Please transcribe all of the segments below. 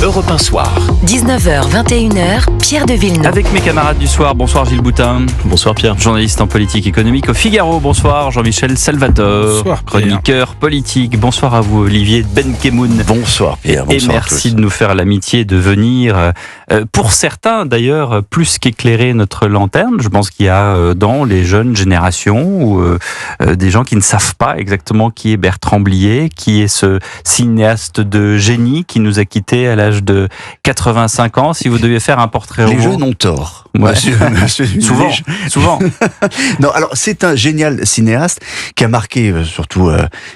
Europe 1 Soir. 19h, 21h, Pierre de Villeneuve. Avec mes camarades du soir, bonsoir Gilles Boutin. Bonsoir Pierre. Journaliste en politique économique au Figaro, bonsoir Jean-Michel Salvatore. Bonsoir Pierre. Chroniqueur politique, bonsoir à vous Olivier Benkemoun. Bonsoir Pierre, bonsoir Et merci de nous faire l'amitié de venir, pour certains d'ailleurs, plus qu'éclairer notre lanterne. Je pense qu'il y a dans les jeunes générations ou des gens qui ne savent pas exactement qui est Bertrand Blier, qui est ce cinéaste de génie qui nous a quittés à l'âge de 85 ans. Si vous deviez faire un portrait Les robot. jeunes ont tort. Ouais. Monsieur Souvent. Non, alors c'est un génial cinéaste qui a marqué surtout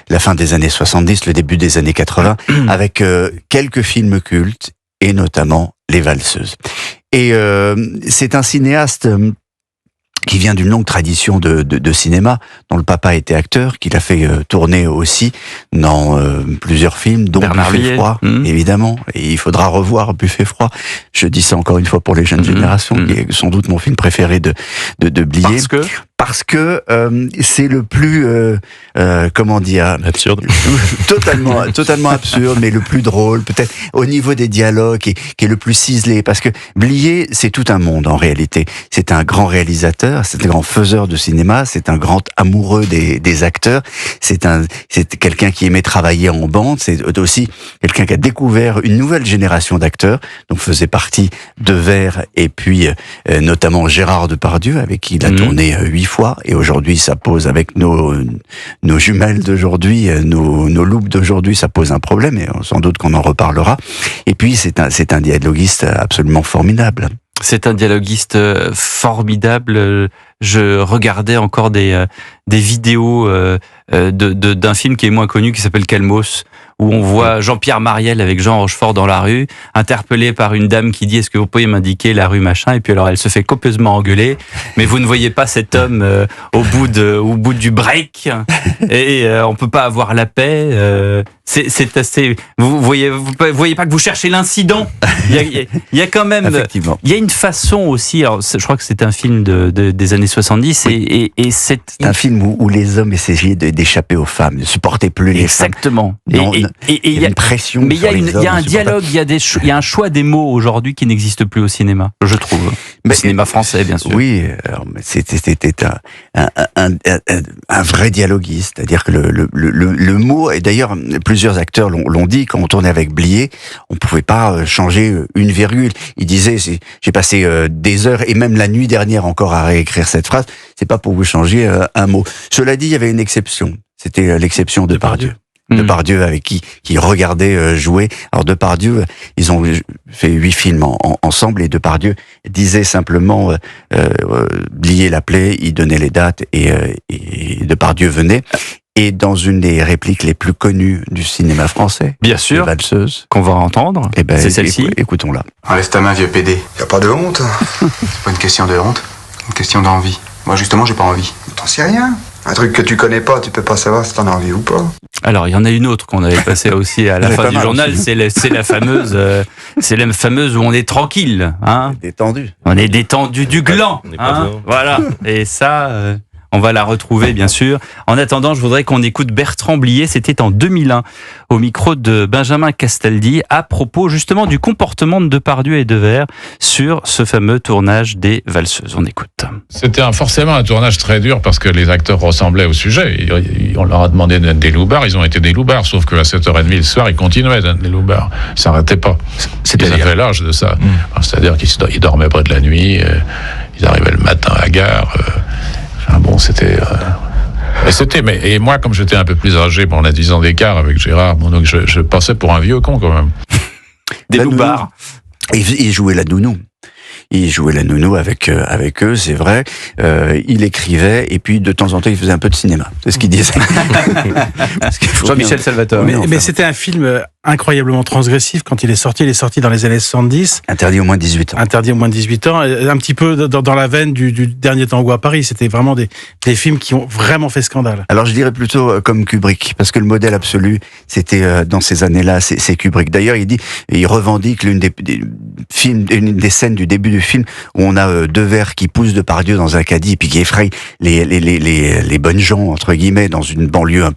la fin des années 70, le début des années 80, avec quelques films cultes et notamment Les Valseuses. Et c'est un cinéaste qui vient d'une longue tradition de cinéma, dont le papa était acteur, qu'il a fait tourner aussi dans plusieurs films, dont Bernard Buffet Blier. froid, évidemment. Et il faudra revoir Buffet froid. Je dis ça encore une fois pour les jeunes générations, qui est sans doute mon film préféré de Blier. Parce que c'est le plus comment dire, absurde, totalement absurde, mais le plus drôle, peut-être au niveau des dialogues, qui est le plus ciselé. Parce que Blier, c'est tout un monde en réalité. C'est un grand réalisateur, c'est un grand faiseur de cinéma, c'est un grand amoureux des acteurs. C'est quelqu'un qui aimait travailler en bande. C'est aussi quelqu'un qui a découvert une nouvelle génération d'acteurs. Donc faisait partie de Vers et puis notamment Gérard Depardieu, avec qui il a tourné 8 fois, et aujourd'hui ça pose avec nos jumelles d'aujourd'hui, nos loupes d'aujourd'hui, ça pose un problème, et sans doute qu'on en reparlera. Et puis c'est un dialoguiste absolument formidable. C'est un dialoguiste formidable. Je regardais encore des vidéos d'un film qui est moins connu, qui s'appelle Calmos, où on voit Jean-Pierre Mariel avec Jean Rochefort dans la rue, interpellé par une dame qui dit « Est-ce que vous pourriez m'indiquer la rue machin ?» Et puis alors elle se fait copieusement engueuler, mais vous ne voyez pas cet homme au bout du break, et on peut pas avoir la paix. C'est assez. Vous voyez pas que vous cherchez l'incident. Il y a quand même. Effectivement. Il y a une façon aussi. Alors, je crois que c'est un film des années 70, et c'est un film où les hommes essayaient d'échapper aux femmes, ne supportaient plus les femmes. Exactement. Et il y a une pression. Mais il y a un dialogue, il y a un choix des mots aujourd'hui qui n'existe plus au cinéma, je trouve. Au cinéma français, bien sûr. Oui, c'était un vrai dialoguiste, c'est-à-dire que le mot, et d'ailleurs plusieurs acteurs l'ont dit, quand on tournait avec Blier, on pouvait pas changer une virgule. Il disait, j'ai passé des heures et même la nuit dernière encore à réécrire cette phrase. C'est pas pour vous changer un mot. Cela dit, il y avait une exception. C'était l'exception de Depardieu. Depardieu, avec qui regardait jouer. Alors Depardieu, ils ont fait 8 films ensemble, et Depardieu disait simplement, Blier l'appelait, il donnait les dates, et Depardieu venait. Et dans une des répliques les plus connues du cinéma français, bien sûr, Les Valseuses, qu'on va entendre, c'est celle-ci. Écoutons-la. Enlève ta main, vieux PD. Y a pas de honte. C'est pas une question de honte, c'est une question d'envie. Moi, justement, j'ai pas envie. T'en sais rien. Un truc que tu connais pas, tu peux pas savoir si t'en as envie ou pas. Alors, il y en a une autre qu'on avait passée aussi à la fin du journal, c'est la fameuse où on est tranquille, hein. Détendu. On est détendu du gland, hein. Voilà. Et ça, on va la retrouver, bien sûr. En attendant, je voudrais qu'on écoute Bertrand Blier. C'était en 2001, au micro de Benjamin Castaldi, à propos justement du comportement de Depardieu et Devers sur ce fameux tournage des Valseuses. On écoute. C'était forcément un tournage très dur, parce que les acteurs ressemblaient au sujet. On leur a demandé d'être des loupards, ils ont été des loupards, sauf qu'à 7h30 le soir, ils continuaient d'être des loupards. Ils s'arrêtaient pas. Ils avaient l'âge de ça. C'est-à-dire qu'ils dormaient pas de la nuit, ils arrivaient le matin à la gare. Et moi, comme j'étais un peu plus âgé, on a 10 ans d'écart avec Gérard, donc je passais pour un vieux con quand même. Des loupards. Il jouait la nounou. Il jouait la nounou avec eux, c'est vrai. Il écrivait, et puis de temps en temps il faisait un peu de cinéma. C'est ce qu'il disait. Jean-Michel Salvatore. Mais c'était un film incroyablement transgressif quand il est sorti. Il est sorti dans les années 70. Interdit au moins 18 ans. Interdit au moins de 18 ans. Un petit peu dans la veine du dernier tango à Paris. C'était vraiment des films qui ont vraiment fait scandale. Alors je dirais plutôt comme Kubrick, parce que le modèle absolu, c'était dans ces années-là, c'est Kubrick. D'ailleurs, il revendique l'une une des scènes du début du film où on a deux vers qui poussent Depardieu dans un caddie, puis qui effrayent les bonnes gens entre guillemets dans une banlieue un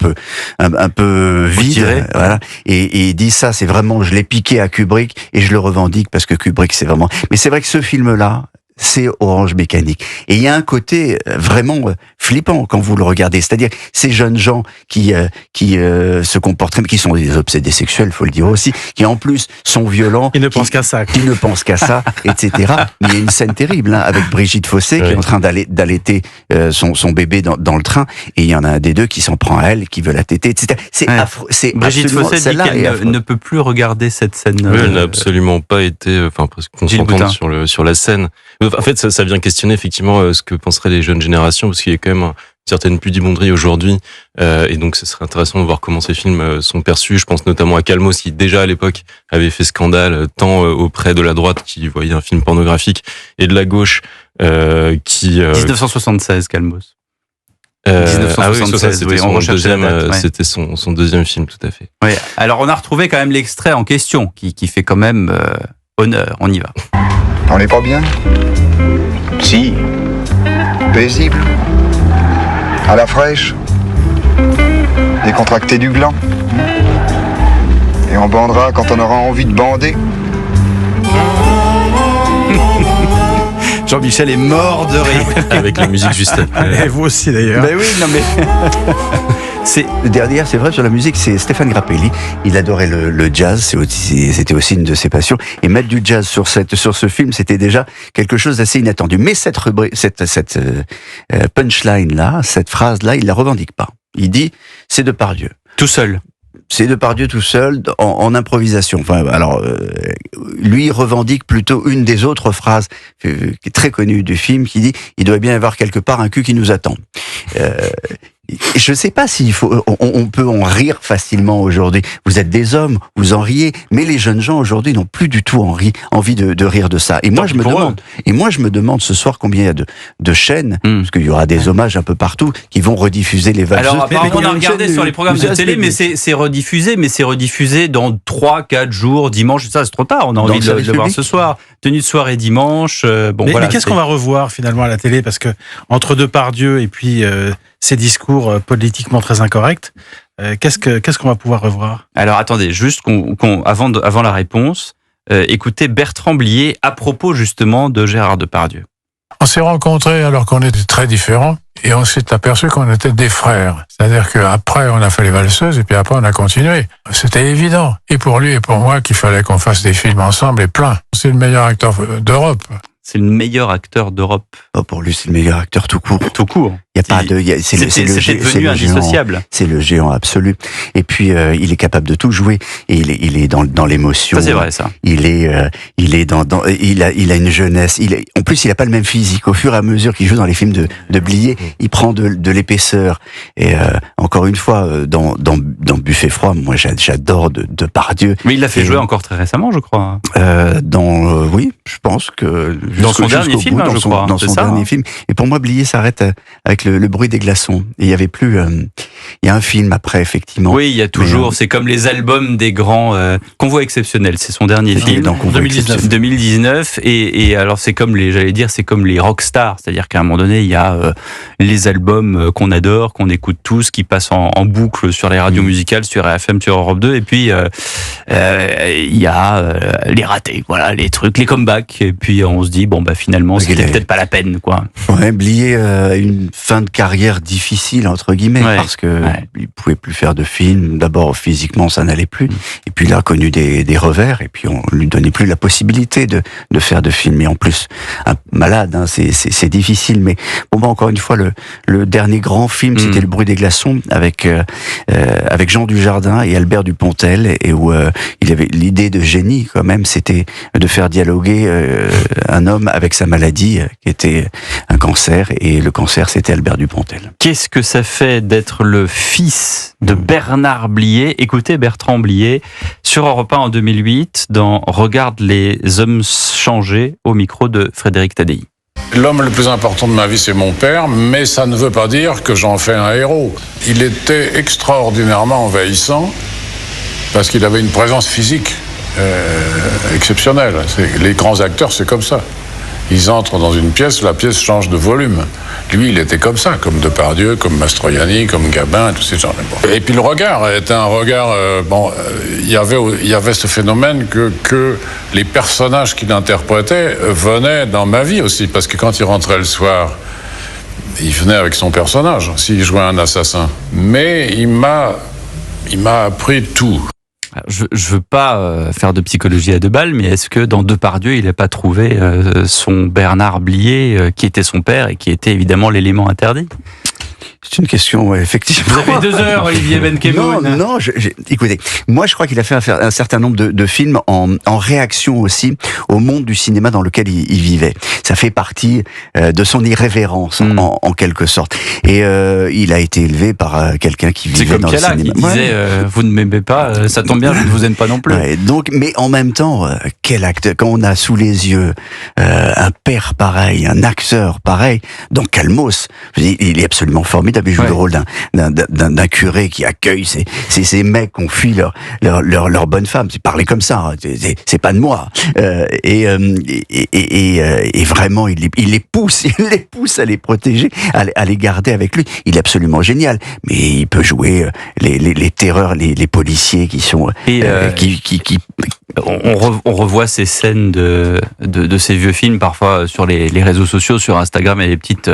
peu vide, voilà. Et il dit ça, c'est vraiment, je l'ai piqué à Kubrick et je le revendique parce que Kubrick, c'est vraiment. Mais c'est vrai que ce film-là, c'est Orange Mécanique. Et il y a un côté vraiment flippant quand vous le regardez. C'est-à-dire ces jeunes gens qui se comportent, qui sont des obsédés sexuels, faut le dire aussi, qui en plus sont violents. Ils ne pensent qu'à ça. Qui ne pensent qu'à ça, etc. Mais il y a une scène terrible, avec Brigitte Fossé qui est en train d'allaiter son bébé dans le train, et il y en a un des deux qui s'en prend à elle, qui veut la téter, etc. C'est affreux. Brigitte Fossé dit qu'elle ne peut plus regarder cette scène. Oui, elle n'a absolument pas été, presque consentante sur la scène. En fait, ça vient questionner effectivement ce que penseraient les jeunes générations, parce qu'il y a quand même une certaine pudibonderie aujourd'hui, et donc ce serait intéressant de voir comment ces films sont perçus. Je pense notamment à Calmos, qui déjà à l'époque avait fait scandale, tant auprès de la droite qui voyait un film pornographique, et de la gauche qui... 1976, Calmos. 1976, c'était son deuxième film, tout à fait. Oui. Alors on a retrouvé quand même l'extrait en question, qui fait quand même honneur. On y va. On n'est pas bien? Si. Paisible. À la fraîche. Décontracté du gland. Et on bandera quand on aura envie de bander. Jean-Michel est mort de rire. Avec la musique juste après. Et vous aussi d'ailleurs. Ben oui, non mais... Derrière, c'est vrai, sur la musique, c'est Stéphane Grappelli. Il adorait le jazz, c'était aussi une de ses passions. Et mettre du jazz sur ce film, c'était déjà quelque chose d'assez inattendu. Mais cette punchline-là, cette phrase-là, il la revendique pas. Il dit, c'est Depardieu. Tout seul. C'est Depardieu tout seul, en improvisation. Enfin, alors, lui revendique plutôt une des autres phrases qui est très connue du film, qui dit, il doit bien y avoir quelque part un cul qui nous attend. Je ne sais pas s'il faut, on peut en rire facilement aujourd'hui. Vous êtes des hommes, vous en riez, mais les jeunes gens aujourd'hui n'ont plus du tout envie de rire de ça. Et moi, je me demande ce soir combien il y a de chaînes, parce qu'il y aura des hommages un peu partout, qui vont rediffuser les valseuses. Alors, apparemment, on a regardé sur les programmes de télé, mais c'est rediffusé dans 3-4 jours, dimanche, ça c'est trop tard, on a envie de le voir ce soir. Tenue de soirée dimanche, mais qu'est-ce qu'on va revoir finalement à la télé? Parce que, entre Depardieu et puis, ces discours politiquement très incorrects, qu'est-ce qu'on va pouvoir revoir? Alors attendez, juste avant la réponse, écoutez Bertrand Blier à propos justement de Gérard Depardieu. On s'est rencontrés alors qu'on était très différents et on s'est aperçu qu'on était des frères. C'est-à-dire qu'après on a fait les valseuses et puis après on a continué. C'était évident. Et pour lui et pour moi qu'il fallait qu'on fasse des films ensemble et plein. C'est le meilleur acteur d'Europe. C'est le meilleur acteur d'Europe. Oh, pour lui, c'est le meilleur acteur tout court. Tout court. Il y a pas de, c'est devenu indissociable. C'est le géant absolu. Et puis, il est capable de tout jouer. Et il est dans l'émotion. Ça, c'est vrai, ça. Il a une jeunesse. En plus, il a pas le même physique. Au fur et à mesure qu'il joue dans les films de Blier, il prend de l'épaisseur. Et, encore une fois, dans Buffet froid, moi, j'adore Depardieu. Mais il l'a fait jouer encore très récemment, je crois. Oui, je pense que, dans son dernier film, je crois. Dans son dernier film. Et pour moi, Blier s'arrête avec le bruit des glaçons. Et il y avait plus, il y a un film après, effectivement. Oui, il y a toujours, c'est comme les albums des grands, Convoi exceptionnel, c'est son dernier film. Dans 2019. Et alors, c'est comme c'est comme les rockstars. C'est-à-dire qu'à un moment donné, il y a les albums qu'on adore, qu'on écoute tous, qui passent en boucle sur les radios musicales, sur RFM, sur Europe 2. Et puis, il y a les ratés, voilà, les trucs, les comebacks. Et puis, on se dit, finalement, c'était peut-être pas la peine, quoi. Ouais, Blier a une fin de carrière difficile, entre guillemets, parce que il pouvait plus faire de films. D'abord, physiquement, ça n'allait plus. Et puis, il a connu des revers, et puis on lui donnait plus la possibilité de faire de films. Et en plus, malade, c'est difficile. Mais pour moi, encore une fois, le dernier grand film, c'était Le bruit des glaçons, avec Jean Dujardin et Albert Dupontel, et où il avait l'idée de génie, quand même, c'était de faire dialoguer un homme avec sa maladie, qui était un cancer, et le cancer, c'était Albert Dupontel. Qu'est-ce que ça fait d'être le fils de Bernard Blier? Écoutez Bertrand Blier sur Europe 1 en 2008 dans Regarde les hommes changer, au micro de Frédéric Tadei. L'homme le plus important de ma vie, c'est mon père, mais ça ne veut pas dire que j'en fais un héros. Il était extraordinairement envahissant parce qu'il avait une présence physique exceptionnel. Les grands acteurs, c'est comme ça. Ils entrent dans une pièce, la pièce change de volume. Lui, il était comme ça, comme Depardieu, comme Mastroianni, comme Gabin, tous ces gens. Et puis le regard était un regard... il y avait ce phénomène que les personnages qu'il interprétait venaient dans ma vie aussi, parce que quand il rentrait le soir, il venait avec son personnage, s'il jouait un assassin. Mais il m'a appris tout. Je veux pas faire de psychologie à deux balles, mais est-ce que dans Depardieu, il n'a pas trouvé son Bernard Blier, qui était son père et qui était évidemment l'élément interdit? C'est une question, effectivement. Vous avez 2 heures, Olivier Benkemoun. Non, écoutez, moi je crois qu'il a fait un certain nombre de films en réaction aussi au monde du cinéma dans lequel il vivait. Ça fait partie de son irrévérence, en quelque sorte. Et il a été élevé par quelqu'un qui vivait dans le cinéma. C'est comme Cala qui disait vous ne m'aimez pas, ça tombe bien, je ne vous aime pas non plus. Ouais, donc, mais en même temps, quel acteur, quand on a sous les yeux un père pareil, un acteur pareil, donc Calmos, il est absolument formidable. Il joue le rôle d'un curé qui accueille ces mecs qui ont fui leur bonne femme. C'est parler comme ça, hein. C'est pas de moi. Et vraiment, il les pousse à les protéger, à les garder avec lui. Il est absolument génial. Mais il peut jouer les terreurs, les policiers qui sont On revoit ces scènes de ces vieux films parfois sur les réseaux sociaux, sur Instagram, et les petites.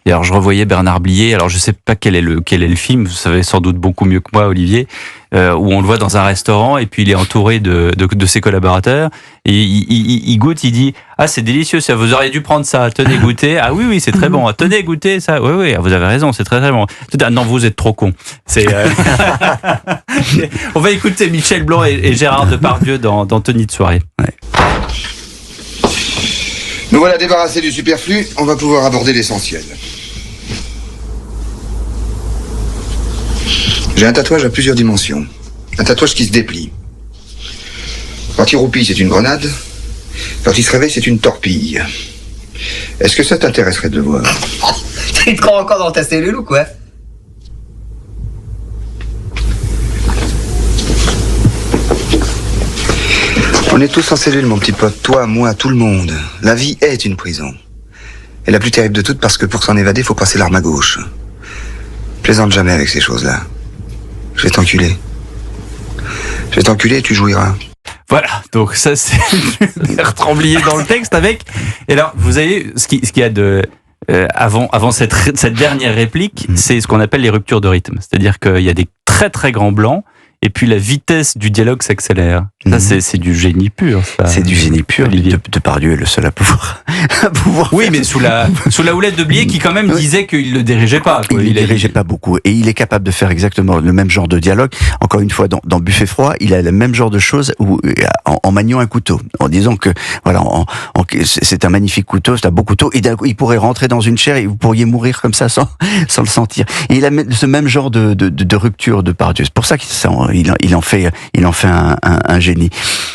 Alors je revoyais Bernard Blier. Alors je sais pas quel est le film. Vous savez sans doute beaucoup mieux que moi, Olivier. Où on le voit dans un restaurant et puis il est entouré de ses collaborateurs et il goûte, il dit c'est délicieux ça, vous auriez dû prendre ça, tenez goûter, oui c'est très bon, tenez goûter ça, oui vous avez raison, c'est très très bon. Non, vous êtes trop con. C'est on va écouter Michel Blanc et Gérard Depardieu dans Tenue de soirée. Ouais. Nous voilà débarrassés du superflu, on va pouvoir aborder l'essentiel. J'ai un tatouage à plusieurs dimensions. Un tatouage qui se déplie. Quand il roupille, c'est une grenade. Quand il se réveille, c'est une torpille. Est-ce que ça t'intéresserait de le voir? Tu te crois encore dans ta cellule ou quoi? On est tous en cellule, mon petit pote. Toi, moi, tout le monde. La vie est une prison. Et la plus terrible de toutes, parce que pour s'en évader, faut passer l'arme à gauche. Plaisante jamais avec ces choses-là. Je vais t'enculer. Je vais t'enculer et tu jouiras. Voilà, donc ça c'est Bertrand Blier dans le texte avec. Et alors, vous avez ce qu'il y a de avant cette dernière réplique, c'est ce qu'on appelle les ruptures de rythme. C'est-à-dire qu'il y a des très très grands blancs. Et puis la vitesse du dialogue s'accélère. Ça, c'est du génie pur. Ça. C'est du génie pur. Depardieu est le seul à pouvoir. Oui, mais sous la houlette de Blier, qui quand même disait qu'il le dirigeait pas. Il ne dirigeait pas beaucoup, et il est capable de faire exactement le même genre de dialogue. Encore une fois, dans Buffet froid, il a le même genre de choses en maniant un couteau, en disant que voilà, c'est un magnifique couteau, c'est un beau couteau, et d'un coup, il pourrait rentrer dans une chair et vous pourriez mourir comme ça sans le sentir. Et il a ce même genre de rupture de Depardieu. C'est pour ça qu'il en fait un génie.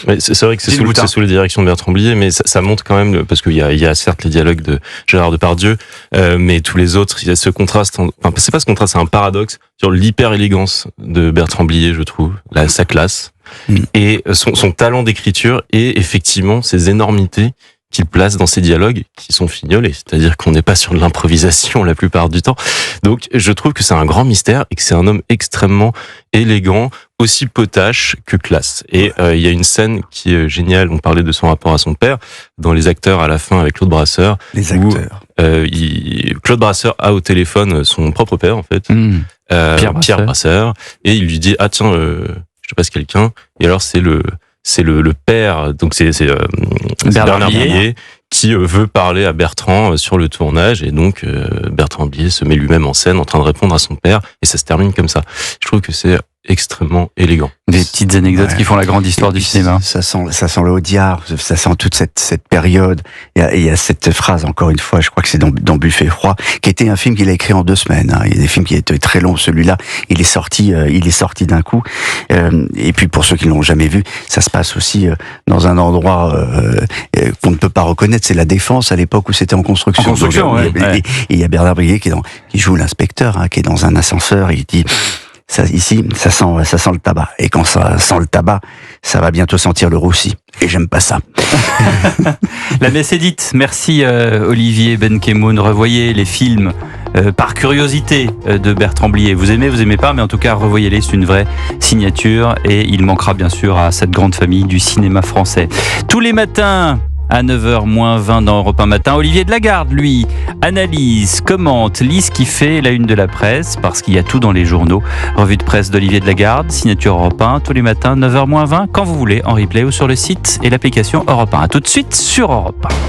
Ouais, c'est vrai que c'est sous la direction de Bertrand Blier, mais ça montre quand même, parce qu'il y a certes les dialogues de Gérard Depardieu, mais tous les autres, il y a ce contraste, c'est pas ce contraste, c'est un paradoxe sur l'hyper-élégance de Bertrand Blier, je trouve, sa classe, et son talent d'écriture, et effectivement ses énormités qu'il place dans ses dialogues, qui sont fignolés, c'est-à-dire qu'on n'est pas sur de l'improvisation la plupart du temps. Donc je trouve que c'est un grand mystère et que c'est un homme extrêmement élégant, aussi potache que classe. Et il y a une scène qui est géniale, on parlait de son rapport à son père, dans Les Acteurs à la fin avec Claude Brasseur. Les Acteurs. Claude Brasseur a au téléphone son propre père, en fait, Pierre Brasseur, et il lui dit tiens, je te passe quelqu'un, et alors c'est le père, donc c'est Bernard Blier qui veut parler à Bertrand sur le tournage, et donc Bertrand Blier se met lui-même en scène en train de répondre à son père, et ça se termine comme ça. Je trouve que c'est extrêmement élégant. Des petites anecdotes qui font la grande histoire du cinéma. Ça sent le Audiard, ça sent toute cette période. Il y a cette phrase, encore une fois, je crois que c'est dans Buffet froid, qui était un film qu'il a écrit en 2 semaines. Hein. Il y a des films qui étaient très longs. Celui-là, il est sorti d'un coup. Et puis pour ceux qui l'ont jamais vu, ça se passe aussi dans un endroit qu'on ne peut pas reconnaître. C'est la Défense, à l'époque où c'était en construction. Donc, et il y a Bernard Blier qui joue l'inspecteur, qui est dans un ascenseur. Et il dit ici, ça sent le tabac. Et quand ça sent le tabac, ça va bientôt sentir le roussi. Et j'aime pas ça. La messe est dite. Merci Olivier Benkemoun. Revoyez les films par curiosité de Bertrand Blier. Vous aimez pas, mais en tout cas revoyez-les, c'est une vraie signature et il manquera bien sûr à cette grande famille du cinéma français. Tous les matins à 9h-20 dans Europe 1 Matin, Olivier de Lagarde, lui, analyse, commente, lit ce qui fait la une de la presse, parce qu'il y a tout dans les journaux. Revue de presse d'Olivier de Lagarde, signature Europe 1, tous les matins, 9h-20, quand vous voulez, en replay ou sur le site et l'application Europe 1. A tout de suite sur Europe 1.